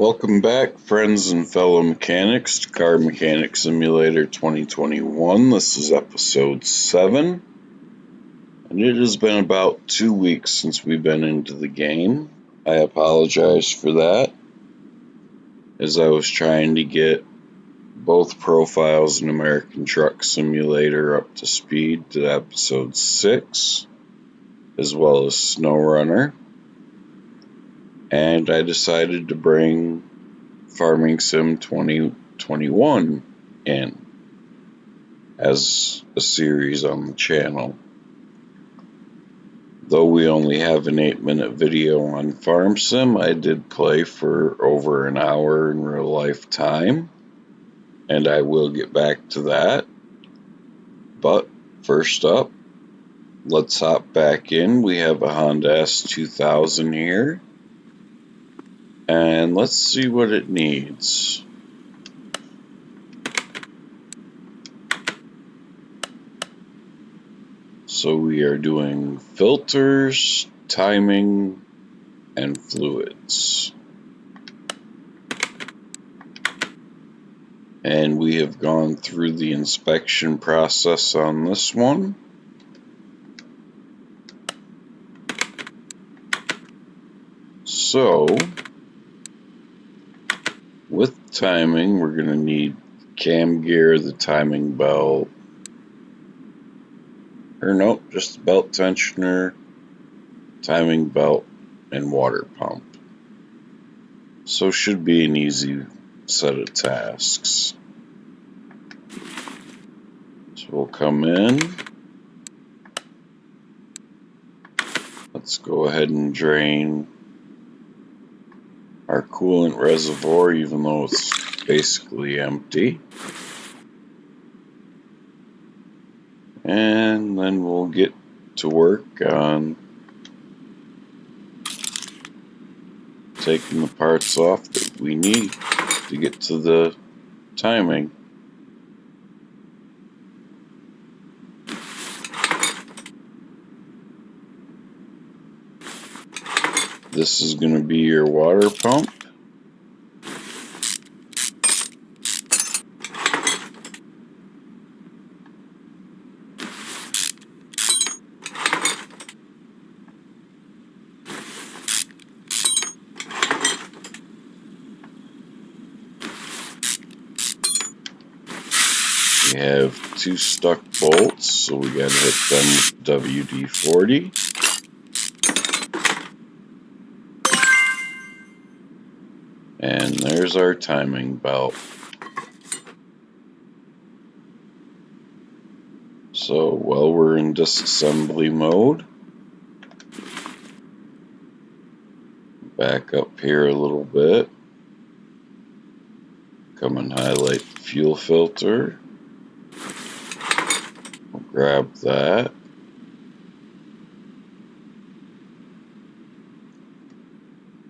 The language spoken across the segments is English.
Welcome back, friends and fellow mechanics, to Car Mechanic Simulator 2021. This is episode 7, and it has been about 2 weeks since we've been into the game. I apologize for that, as I was trying to get both profiles in American Truck Simulator up to speed to episode 6, as well as SnowRunner, and I decided to bring Farming Sim 2021 in as a series on the channel. Though we only have an 8-minute video on Farm Sim, I did play for over an hour in real life time, and I will get back to that. But first up, let's hop back in. We have a Honda S2000 here, and let's see what it needs. So we are doing filters, timing, and fluids. And we have gone through the inspection process on this one. So, with timing, we're going to need cam gear, the timing belt, or nope, just the belt tensioner, timing belt, and water pump. So should be an easy set of tasks. So we'll come in. Let's go ahead and drain our coolant reservoir, even though it's basically empty. And then we'll get to work on taking the parts off that we need to get to the timing. This is going to be your water pump. We have 2 stuck bolts, so we got to hit them with WD-40. And there's our timing belt. So while we're in disassembly mode, back up here a little bit, come and highlight the fuel filter. We'll grab that.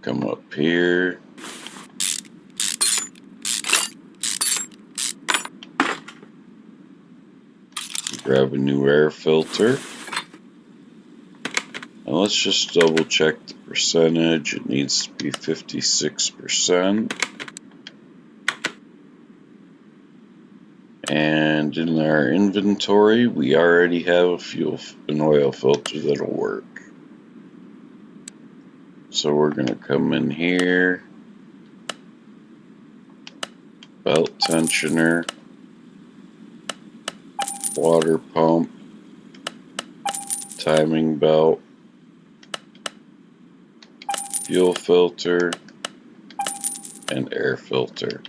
Come up here. Grab a new air filter. And let's just double check the percentage. It needs to be 56%. And in our inventory, we already have an oil filter that'll work. So we're going to come in here, belt tensioner, water pump, timing belt, fuel filter, and air filter.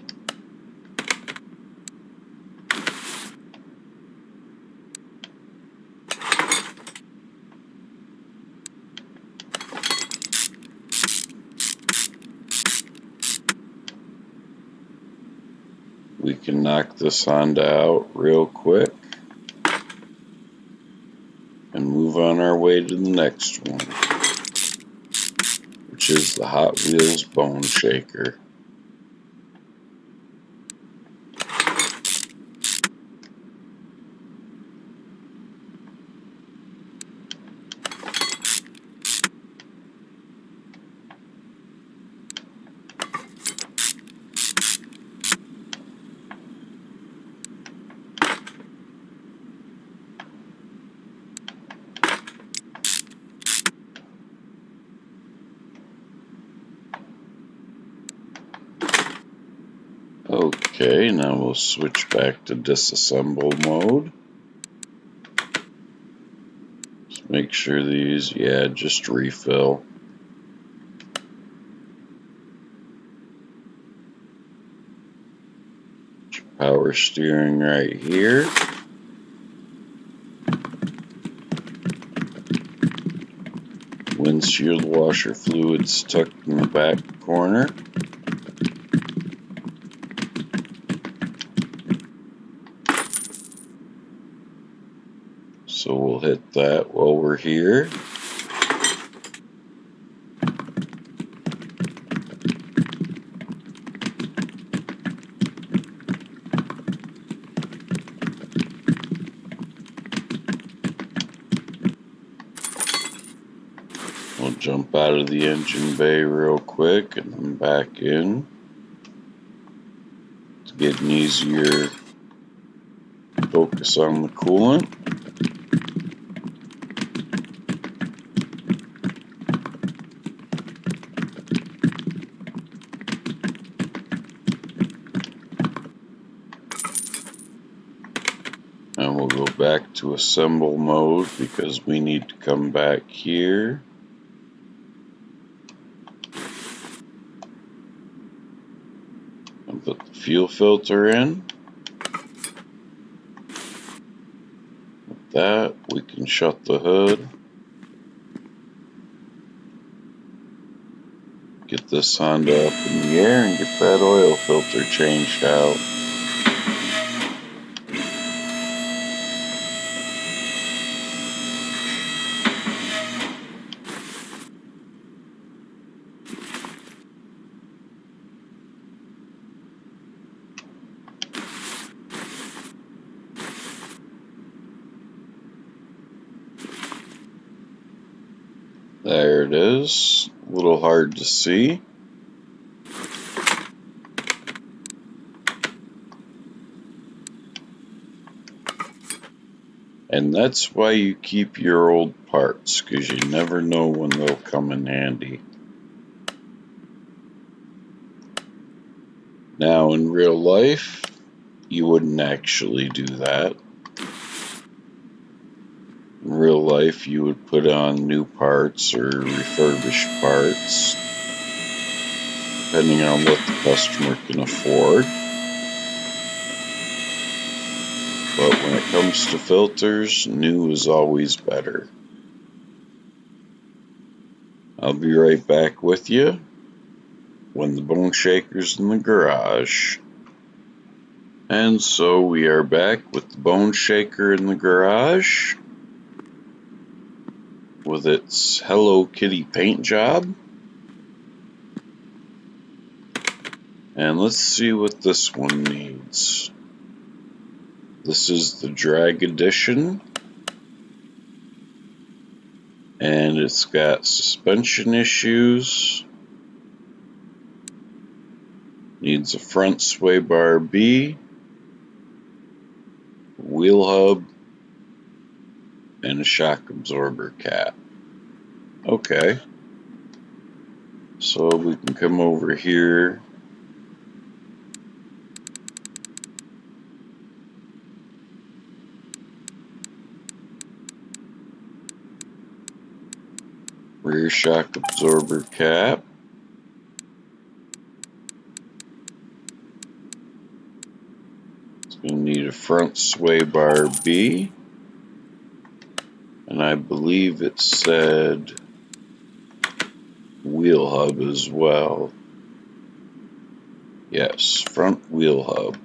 We can knock this Honda out real quick and move on our way to the next one, which is the Hot Wheels boneshaker. Okay, now we'll switch back to disassemble mode. Just make sure these, just refill. Power steering right here. Windshield washer fluids tucked in the back corner. So we'll hit that while we're here. We'll jump out of the engine bay real quick and then back in to get an easier focus on the coolant. And we'll go back to assemble mode because we need to come back here. And put the fuel filter in. With that, we can shut the hood. Get this Honda up in the air and get that oil filter changed out. There it is. A little hard to see. And that's why you keep your old parts, because you never know when they'll come in handy. Now, in real life, you wouldn't actually do that. In real life, you would put on new parts or refurbished parts, depending on what the customer can afford. But when it comes to filters, new is always better. I'll be right back with you when the bone shaker's in the garage. And so we are back with the bone shaker in the garage with its Hello Kitty paint job. And let's see what this one needs. This is the drag edition. And it's got suspension issues. Needs a front sway bar B, wheel hub, and a shock absorber cap. Okay. So we can come over here. Rear shock absorber cap. It's going to need a front sway bar B. And I believe it said wheel hub as well. Yes, front wheel hub.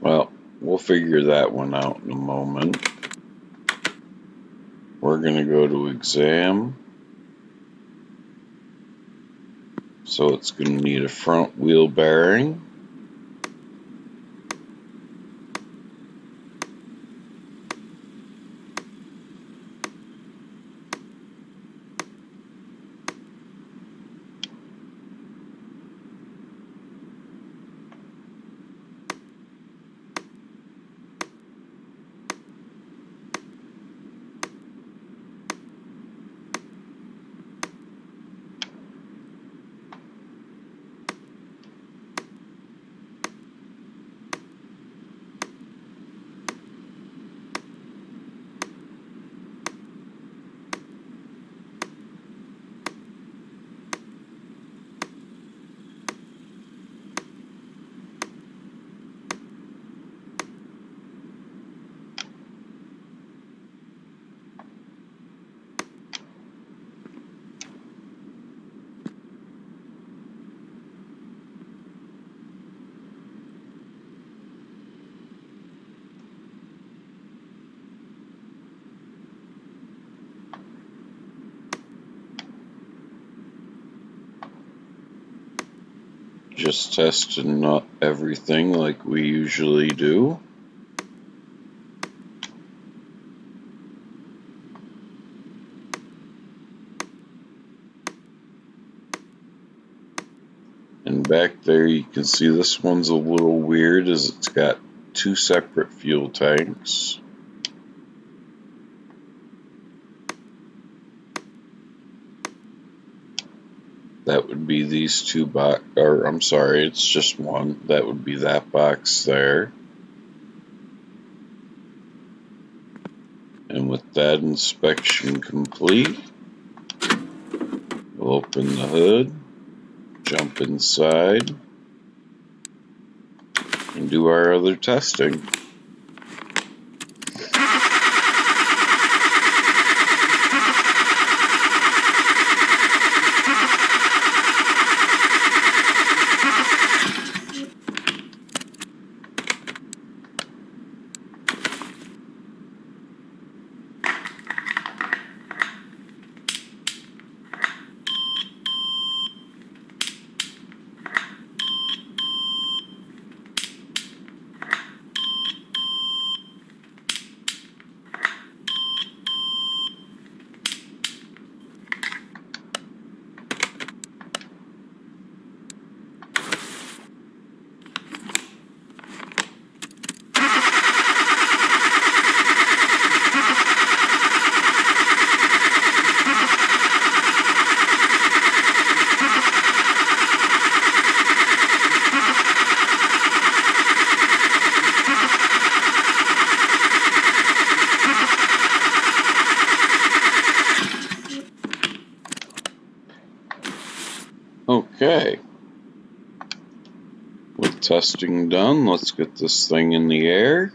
Well, we'll figure that one out in a moment. We're going to go to exam. So it's going to need a front wheel bearing. Just testing everything like we usually do. And back there you can see this one's a little weird as it's got two separate fuel tanks. That would be these two I'm sorry, it's just one. That would be that box there. And with that inspection complete, we'll open the hood, jump inside, and do our other testing. Okay, with testing done, let's get this thing in the air.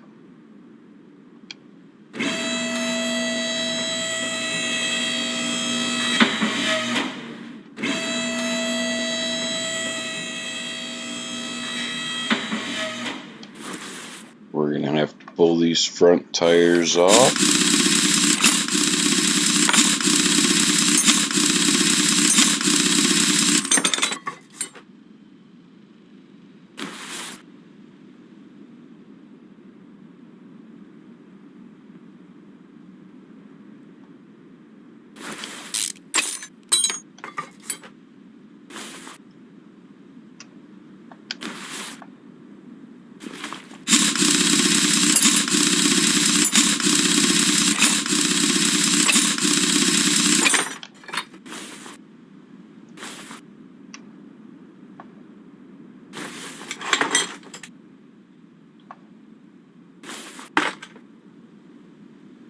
We're going to have to pull these front tires off.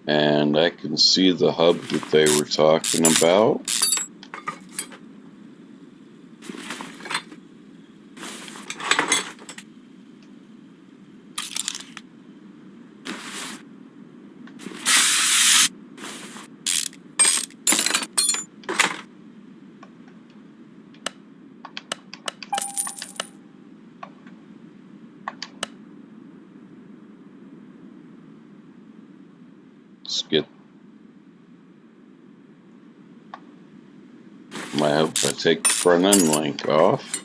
And I can see the hub that they were talking about. Let's get I hope I take the front end link off.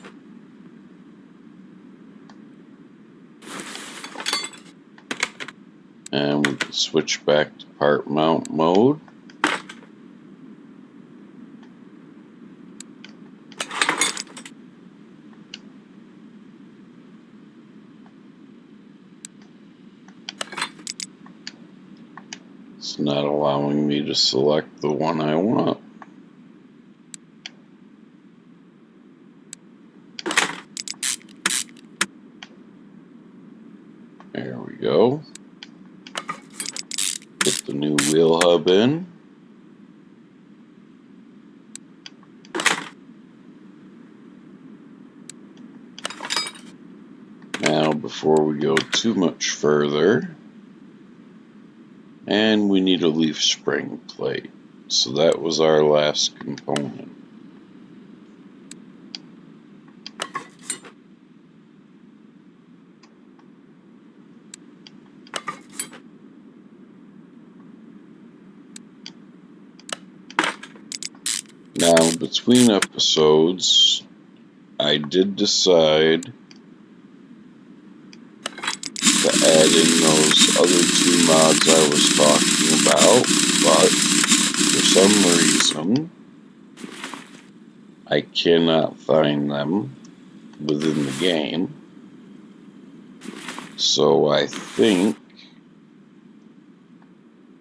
And we can switch back to part mount mode. It's not allowing me to select the one I want. There we go. Put the new wheel hub in. Now, before we go too much further, and we need a leaf spring plate. So that was our last component. Now, between episodes, I did decide to add in those other two mods I was talking about, but for some reason I cannot find them within the game. So I think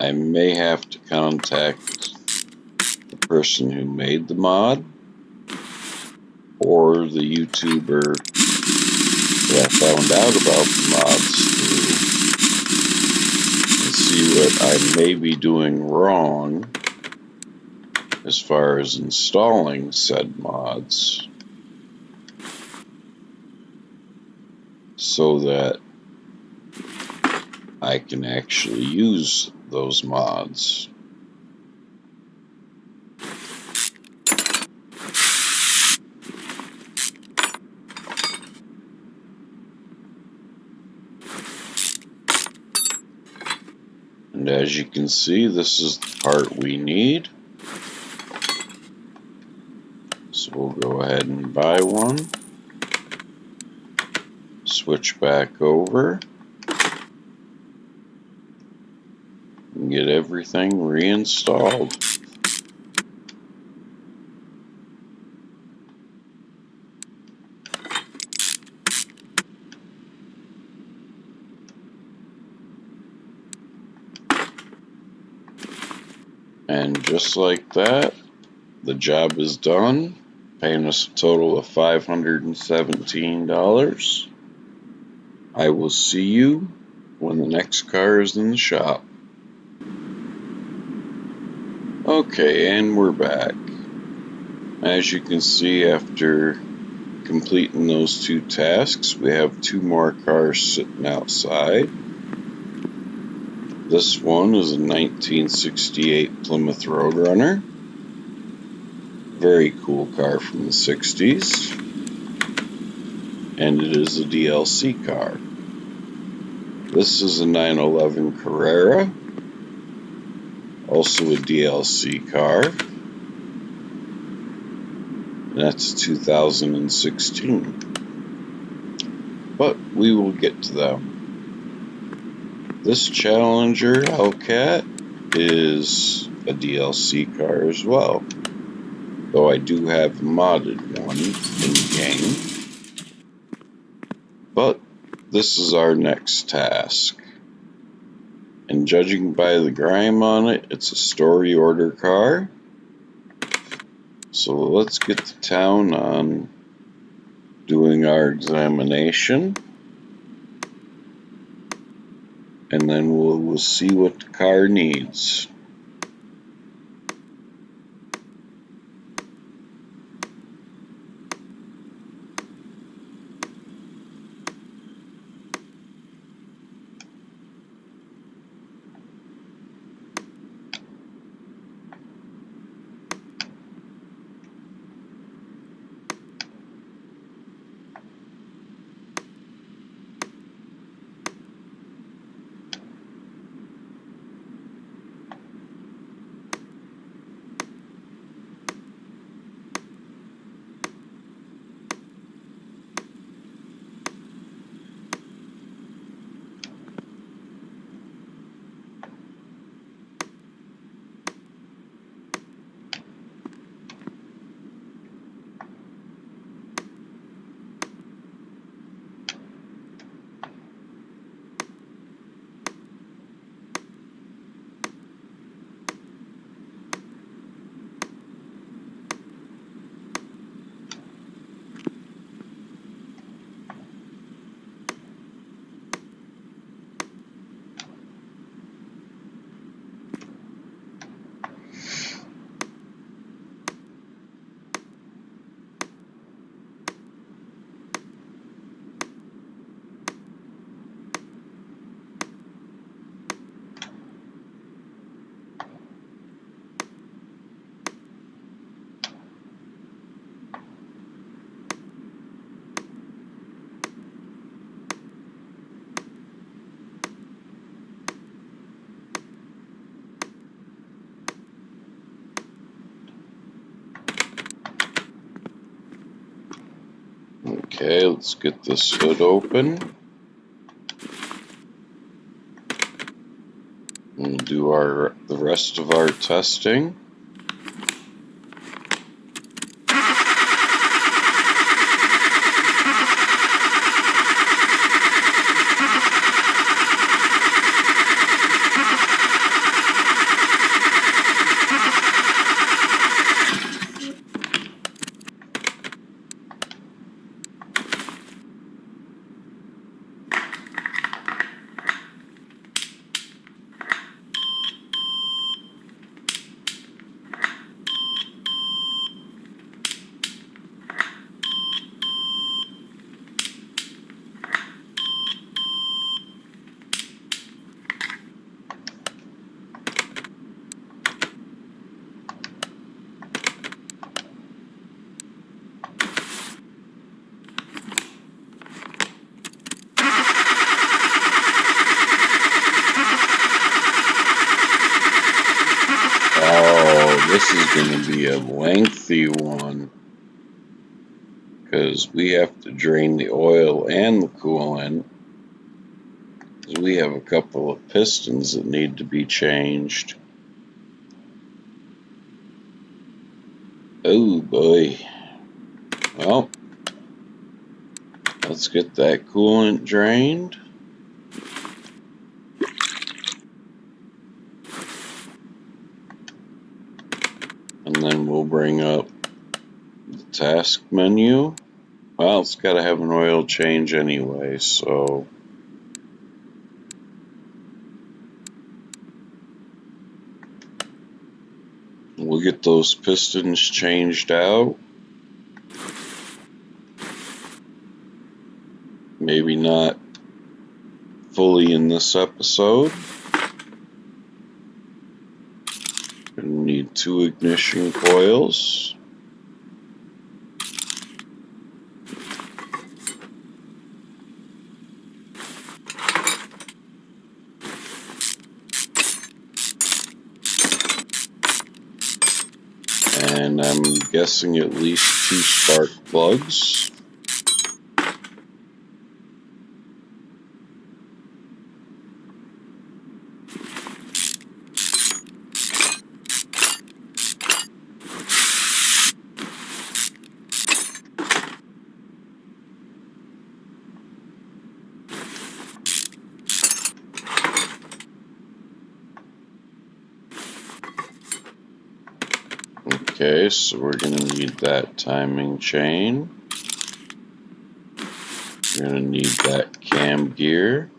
I may have to contact the person who made the mod or the YouTuber that I found out about the mods through and see what I may be doing wrong as far as installing said mods so that I can actually use those mods. And as you can see, this is the part we need. So we'll go ahead and buy one. Switch back over. And get everything reinstalled. And just like that, the job is done, paying us a total of $517. I will see you when the next car is in the shop. Okay, and we're back. As you can see, after completing those two tasks, we have two more cars sitting outside. This one is a 1968 Plymouth Roadrunner. Very cool car from the 60s. And it is a DLC car. This is a 911 Carrera, also a DLC car. And that's 2016. But we will get to them. This Challenger Hellcat is a DLC car as well, though I do have a modded one in the game. But this is our next task. And judging by the grime on it, it's a story order car. So let's get to town on doing our examination. And then we'll see what the car needs. Okay, let's get this hood open. We'll do the rest of our testing. Oh, this is going to be a lengthy one because we have to drain the oil and the coolant. We have a couple of pistons that need to be changed. Oh boy. Well, let's get that coolant drained. And then we'll bring up the task menu. Well, it's got to have an oil change anyway, so we'll get those pistons changed out. Maybe not fully in this episode. Gonna need 2 ignition coils. And I'm guessing at least 2 spark plugs. Okay, so we're going to need that timing chain. We're going to need that cam gear.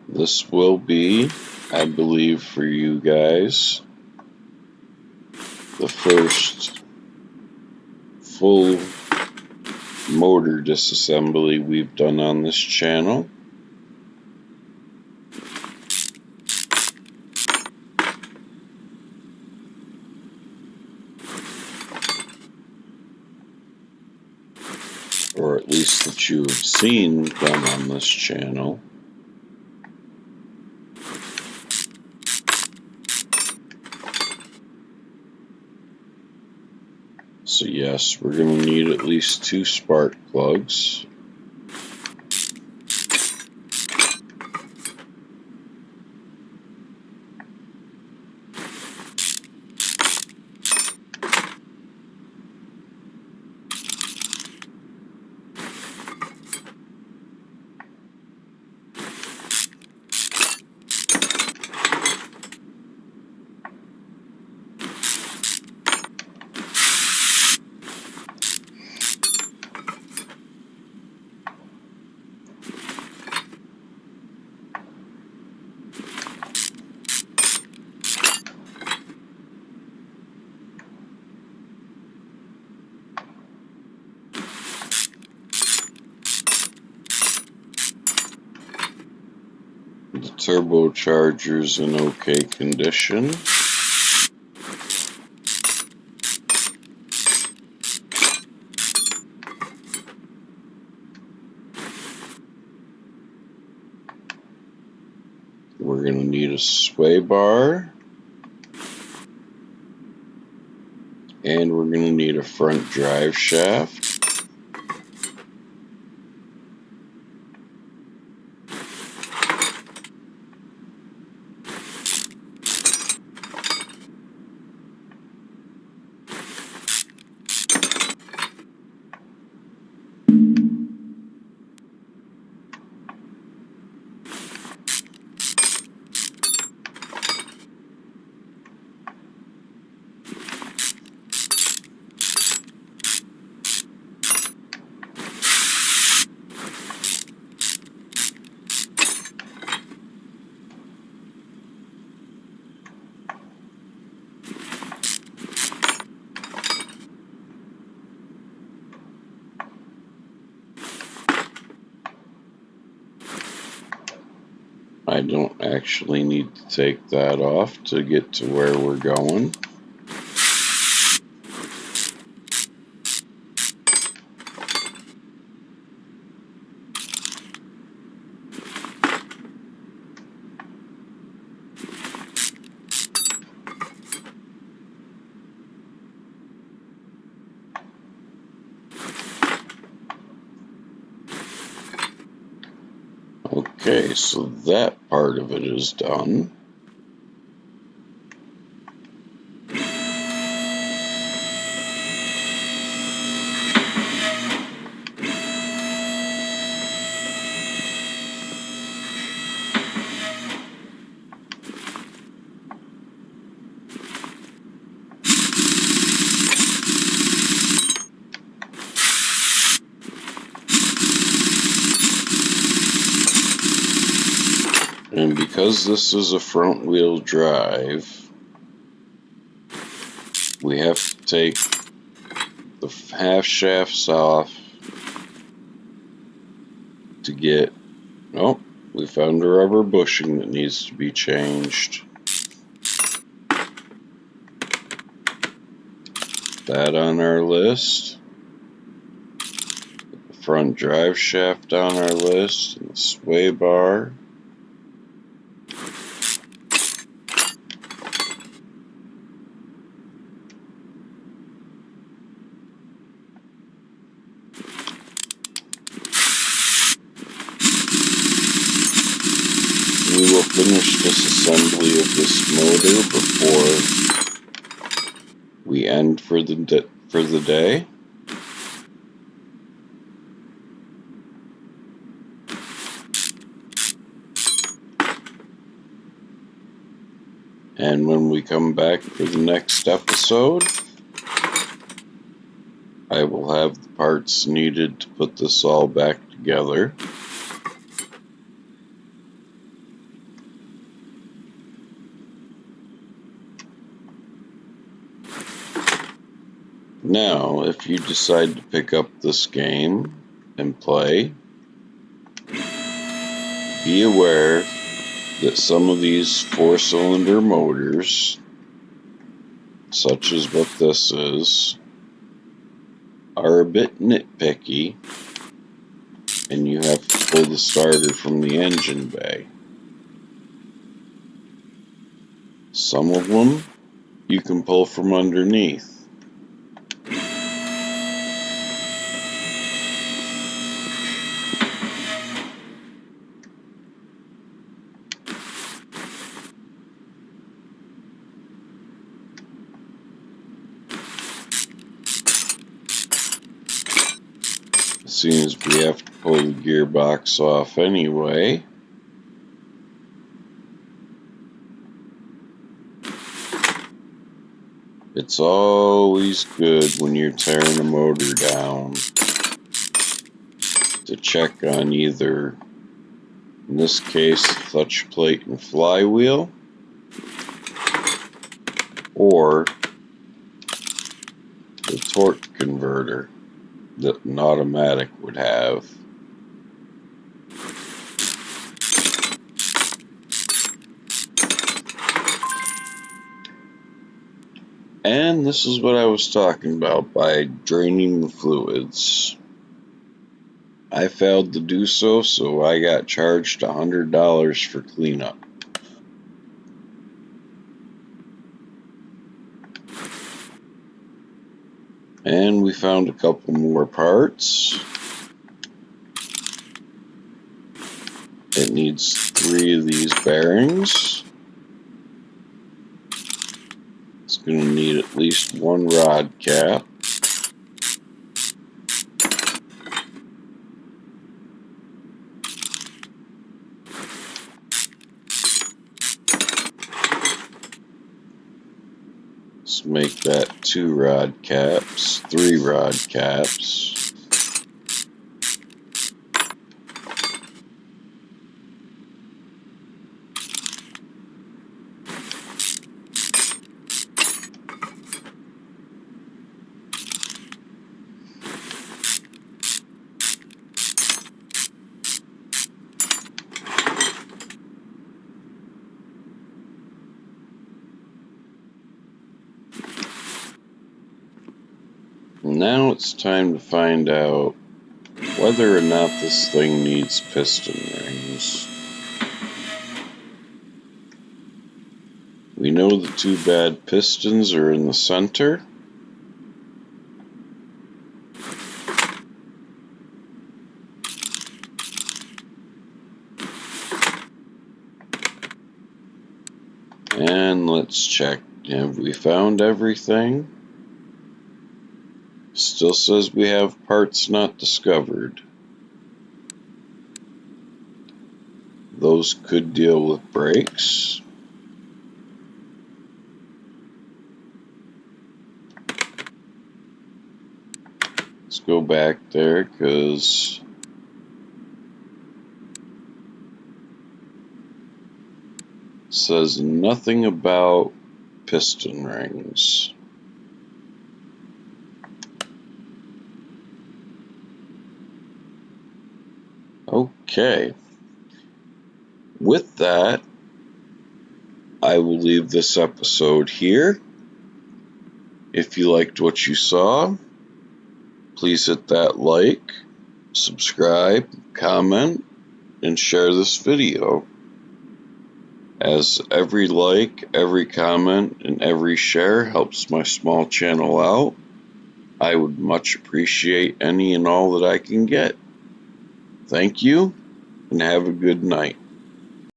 This will be, I believe, for you guys, the first full motor disassembly we've done on this channel. Or at least that you have seen done on this channel. So yes, we're going to need at least 2 spark plugs. Turbocharger's in okay condition. We're going to need a sway bar. And we're going to need a front drive shaft. I don't actually need to take that off to get to where we're going. Okay, so that part of it is done. And because this is a front wheel drive, we have to take the half shafts off to get, oh, we found a rubber bushing that needs to be changed. That on our list. The front drive shaft on our list, and the sway bar. We will finish disassembly of this motor before we end for the day. And when we come back for the next episode, I will have the parts needed to put this all back together. Now, if you decide to pick up this game and play, be aware that some of these 4-cylinder motors, such as what this is, are a bit nitpicky, and you have to pull the starter from the engine bay. Some of them you can pull from underneath. As soon as we have to pull the gearbox off anyway, it's always good when you're tearing a motor down to check on either, in this case, the clutch plate and flywheel, or the torque converter that an automatic would have. And this is what I was talking about by draining the fluids. I failed to do so, so I got charged $100 for cleanup. And we found a couple more parts. It needs 3 of these bearings. It's going to need at least 1 rod cap. Let's make that 2 rod caps, 3 rod caps. Now it's time to find out whether or not this thing needs piston rings. We know the 2 bad pistons are in the center. And let's check. Have we found everything? Still says we have parts not discovered. Those could deal with brakes. Let's go back there because it says nothing about piston rings. Okay. With that, I will leave this episode here. If you liked what you saw, please hit that like, subscribe, comment, and share this video. As every like, every comment, and every share helps my small channel out, I would much appreciate any and all that I can get. Thank you, and have a good night.